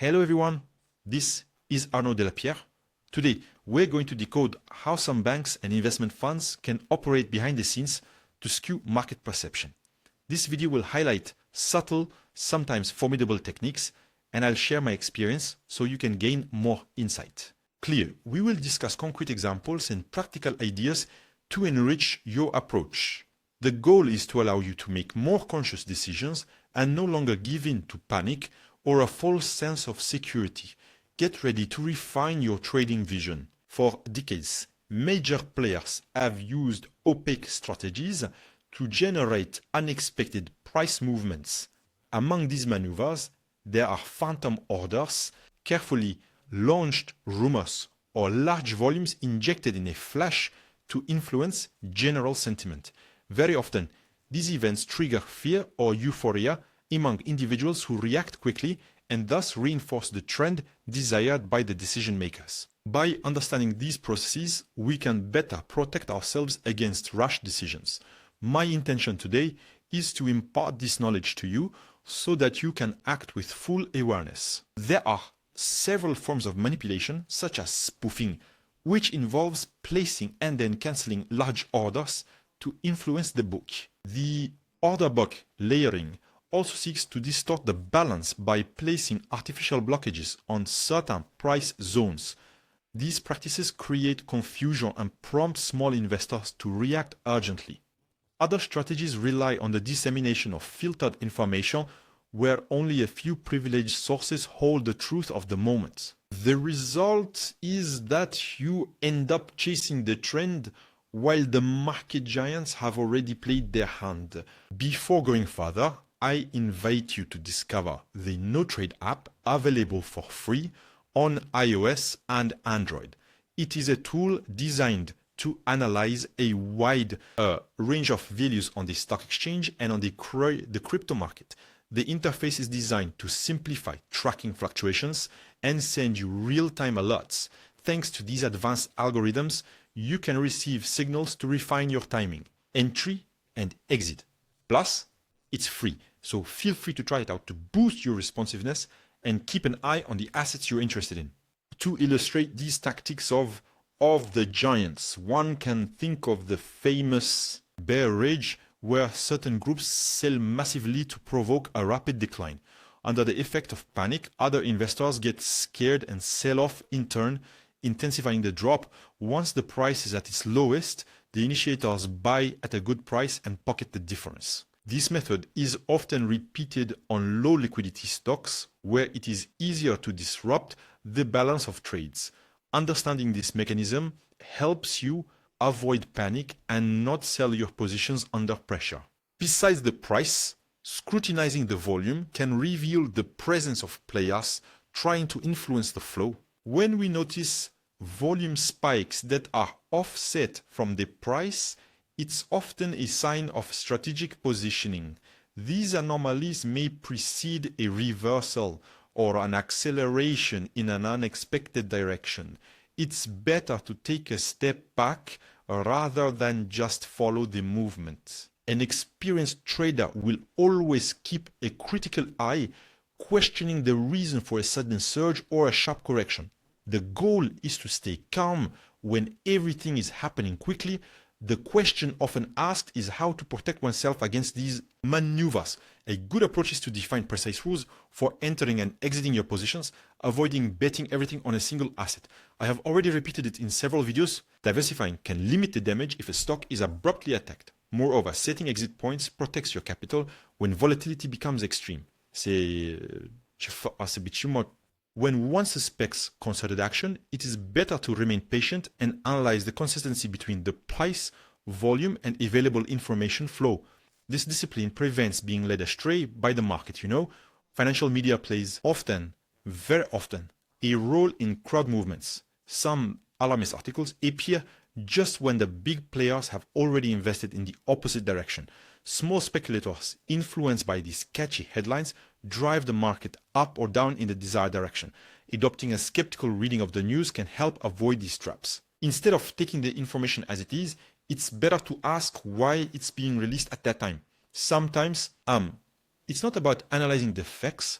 Hello everyone, this is Arnaud De Lapierre. Today we're going to decode how some banks and investment funds can operate behind the scenes to skew market perception. This video will highlight subtle, sometimes formidable techniques, and I'll share my experience so you can gain more insight. Clear, we will discuss concrete examples and practical ideas to enrich your approach. The goal is to allow you to make more conscious decisions and no longer give in to panic or a false sense of security. Get ready to refine your trading vision. For decades, major players have used opaque strategies to generate unexpected price movements. Among these maneuvers, there are phantom orders, carefully launched rumors, or large volumes injected in a flash to influence general sentiment. Very often, these events trigger fear or euphoria among individuals who react quickly and thus reinforce the trend desired by the decision makers. By understanding these processes, we can better protect ourselves against rash decisions. My intention today is to impart this knowledge to you so that you can act with full awareness. There are several forms of manipulation, such as spoofing, which involves placing and then cancelling large orders to influence the book. The order book layering also seeks to distort the balance by placing artificial blockages on certain price zones. These practices create confusion and prompt small investors to react urgently. Other strategies rely on the dissemination of filtered information where only a few privileged sources hold the truth of the moment. The result is that you end up chasing the trend while the market giants have already played their hand. Before going further, I invite you to discover the Notrade app available for free on iOS and Android. It is a tool designed to analyze a wide range of values on the stock exchange and on the crypto market. The interface is designed to simplify tracking fluctuations and send you real-time alerts. Thanks to these advanced algorithms, you can receive signals to refine your timing, entry and exit. Plus, it's free, so feel free to try it out to boost your responsiveness and keep an eye on the assets you're interested in. To illustrate these tactics of the giants, one can think of the famous bear rage where certain groups sell massively to provoke a rapid decline. Under the effect of panic, other investors get scared and sell off in turn, intensifying the drop. Once the price is at its lowest, the initiators buy at a good price and pocket the difference. This method is often repeated on low liquidity stocks where it is easier to disrupt the balance of trades. Understanding this mechanism helps you avoid panic and not sell your positions under pressure. Besides the price, scrutinizing the volume can reveal the presence of players trying to influence the flow. When we notice volume spikes that are offset from the price, it's often a sign of strategic positioning. These anomalies may precede a reversal or an acceleration in an unexpected direction. It's better to take a step back rather than just follow the movement. An experienced trader will always keep a critical eye, questioning the reason for a sudden surge or a sharp correction. The goal is to stay calm when everything is happening quickly. The question often asked is how to protect oneself against these maneuvers. A good approach is to define precise rules for entering and exiting your positions, avoiding betting everything on a single asset. I have already repeated it in several videos. Diversifying can limit the damage if a stock is abruptly attacked. Moreover, setting exit points protects your capital when volatility becomes extreme. When one suspects concerted action, it is better to remain patient and analyze the consistency between the price, volume, and available information flow. This discipline prevents being led astray by the market. Financial media plays very often, a role in crowd movements. Some alarmist articles appear just when the big players have already invested in the opposite direction. Small speculators, influenced by these catchy headlines, drive the market up or down in the desired direction. Adopting a skeptical reading of the news can help avoid these traps. Instead of taking the information as it is, it's better to ask why it's being released at that time. Sometimes, it's not about analyzing the facts,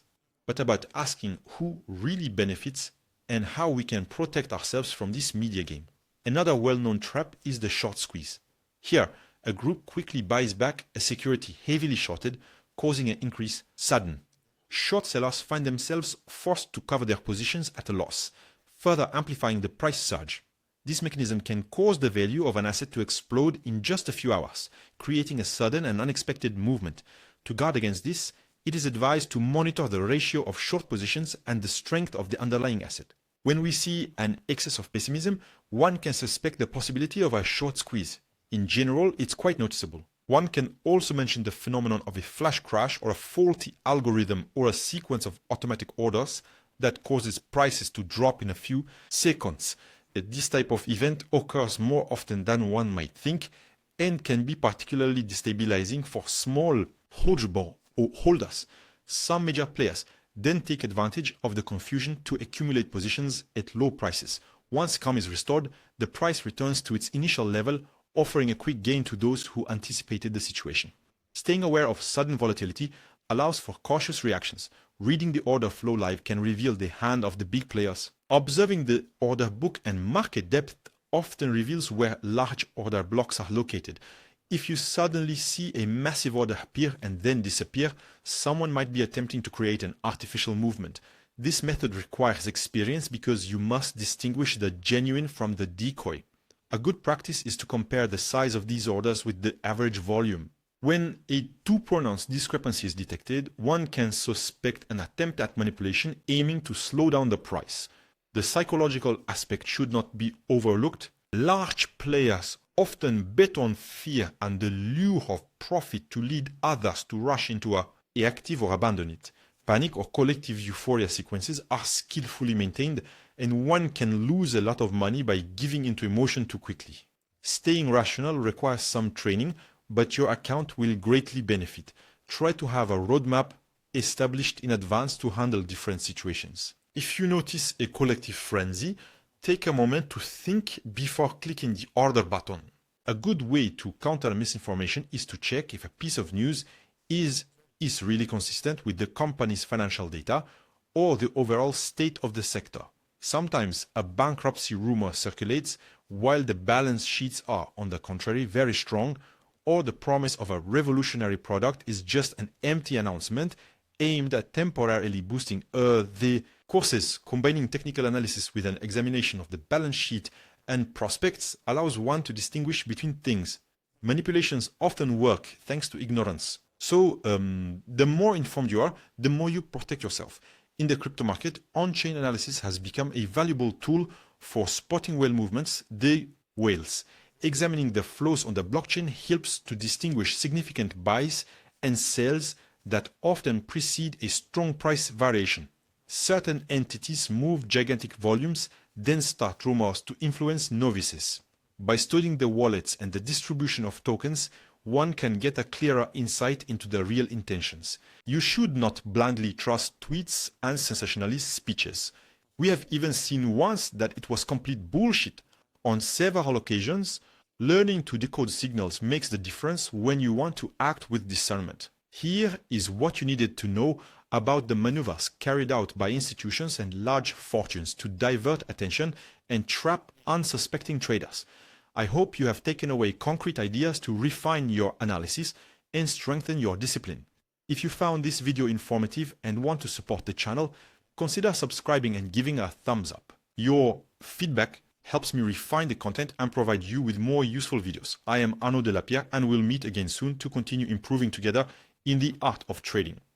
but about asking who really benefits and how we can protect ourselves from this media game. Another well-known trap is the short squeeze. Here, a group quickly buys back a security heavily shorted, causing an increase sudden. Short sellers find themselves forced to cover their positions at a loss, further amplifying the price surge. This mechanism can cause the value of an asset to explode in just a few hours, creating a sudden and unexpected movement. To guard against this, it is advised to monitor the ratio of short positions and the strength of the underlying asset. When we see an excess of pessimism, one can suspect the possibility of a short squeeze. In general, it's quite noticeable. One can also mention the phenomenon of a flash crash or a faulty algorithm or a sequence of automatic orders that causes prices to drop in a few seconds. This type of event occurs more often than one might think and can be particularly destabilizing for small holders. Some major players then take advantage of the confusion to accumulate positions at low prices. Once calm is restored, the price returns to its initial level, offering a quick gain to those who anticipated the situation. Staying aware of sudden volatility allows for cautious reactions. Reading the order flow live can reveal the hand of the big players. Observing the order book and market depth often reveals where large order blocks are located. If you suddenly see a massive order appear and then disappear, someone might be attempting to create an artificial movement. This method requires experience because you must distinguish the genuine from the decoy. A good practice is to compare the size of these orders with the average volume. When a too pronounced discrepancy is detected, one can suspect an attempt at manipulation aiming to slow down the price. The psychological aspect should not be overlooked. Large players often bet on fear and the lure of profit to lead others to rush into a active or abandon it. Panic or collective euphoria sequences are skillfully maintained, and one can lose a lot of money by giving into emotion too quickly. Staying rational requires some training, but your account will greatly benefit. Try to have a roadmap established in advance to handle different situations. If you notice a collective frenzy, take a moment to think before clicking the order button. A good way to counter misinformation is to check if a piece of news is really consistent with the company's financial data or the overall state of the sector. Sometimes a bankruptcy rumor circulates while the balance sheets are, on the contrary, very strong, or the promise of a revolutionary product is just an empty announcement aimed at temporarily boosting the courses. Combining technical analysis with an examination of the balance sheet and prospects allows one to distinguish between things. Manipulations often work thanks to ignorance. So the more informed you are, the more you protect yourself. In the crypto market, on-chain analysis has become a valuable tool for spotting whale movements, the whales. Examining the flows on the blockchain helps to distinguish significant buys and sells that often precede a strong price variation. Certain entities move gigantic volumes, then start rumors to influence novices. By studying the wallets and the distribution of tokens, one can get a clearer insight into the real intentions. You should not blindly trust tweets and sensationalist speeches. We have even seen once that it was complete bullshit. On several occasions, learning to decode signals makes the difference when you want to act with discernment. Here is what you needed to know about the maneuvers carried out by institutions and large fortunes to divert attention and trap unsuspecting traders. I hope you have taken away concrete ideas to refine your analysis and strengthen your discipline. If you found this video informative and want to support the channel, consider subscribing and giving a thumbs up. Your feedback helps me refine the content and provide you with more useful videos. I am Arnaud De Lapierre and we'll meet again soon to continue improving together in the art of trading.